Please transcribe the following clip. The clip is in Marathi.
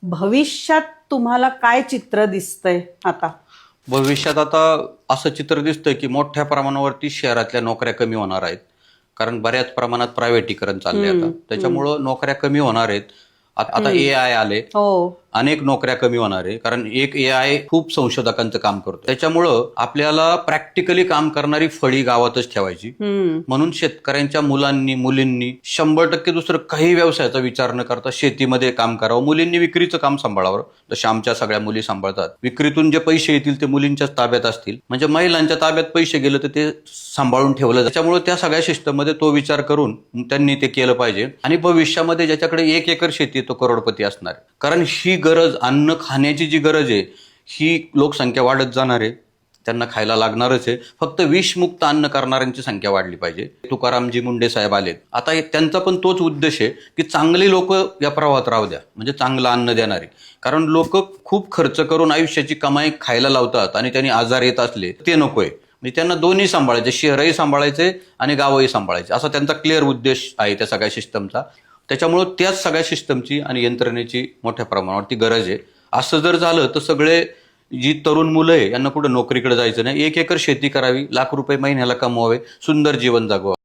भविष्यात तुम्हाला काय चित्र दिसतंय आता? भविष्यात आता असं चित्र दिसतंय की मोठ्या प्रमाणावरती शहरातल्या नोकऱ्या कमी होणार आहेत. कारण बऱ्याच प्रमाणात प्रायव्हेटीकरण चाललंय आता. त्याच्यामुळं नोकऱ्या कमी होणार आहेत. आता AI आले, हो. अनेक नोकऱ्या कमी होणार आहे. कारण एक AI खूप संशोधकांचं काम करतो. त्याच्यामुळं आपल्याला प्रॅक्टिकली काम करणारी फळी गावातच ठेवायची. म्हणून शेतकऱ्यांच्या मुलांनी मुलींनी 100% दुसरं काही व्यवसायाचा विचार न करता शेतीमध्ये काम करावं. मुलींनी विक्रीचं काम सांभाळावं, जशा आमच्या सगळ्या मुली सांभाळतात. विक्रीतून जे पैसे येतील ते मुलींच्याच ताब्यात असतील. म्हणजे महिलांच्या ताब्यात पैसे गेले तर ते सांभाळून ठेवलं. त्याच्यामुळे त्या सगळ्या सिस्टममध्ये तो विचार करून त्यांनी ते केलं पाहिजे. आणि भविष्यामध्ये ज्याच्याकडे 1 एकर शेती तो करोडपती असणार. कारण ही गरज, अन्न खाण्याची जी गरज आहे, ही लोकसंख्या वाढत जाणार आहे. त्यांना खायला लागणारच आहे. फक्त विषमुक्त अन्न करणाऱ्यांची संख्या वाढली पाहिजे. तुकारामजी मुंडे साहेब आलेत. आता त्यांचा पण तोच उद्देश आहे की चांगली लोक या प्रवाहात राहू द्या, म्हणजे चांगलं अन्न देणारे. कारण लोक खूप खर्च करून आयुष्याची कमाई खायला लावतात आणि त्यांनी आजार येत असले ते नकोय. म्हणजे त्यांना दोन्ही सांभाळायचे, शहरही सांभाळायचे आणि गावही सांभाळायचे, असा त्यांचा क्लिअर उद्देश आहे त्या सगळ्या सिस्टमचा. त्याच्यामुळं त्याच सगळ्या सिस्टमची आणि यंत्रणेची मोठ्या प्रमाणावरती गरज आहे. असं जर झालं तर सगळे जी तरुण मुलं आहे यांना कुठं नोकरीकडे जायचं नाही, 1 एकर शेती करावी, लाख रुपये महिन्याला कमवावे, सुंदर जीवन जगवावं.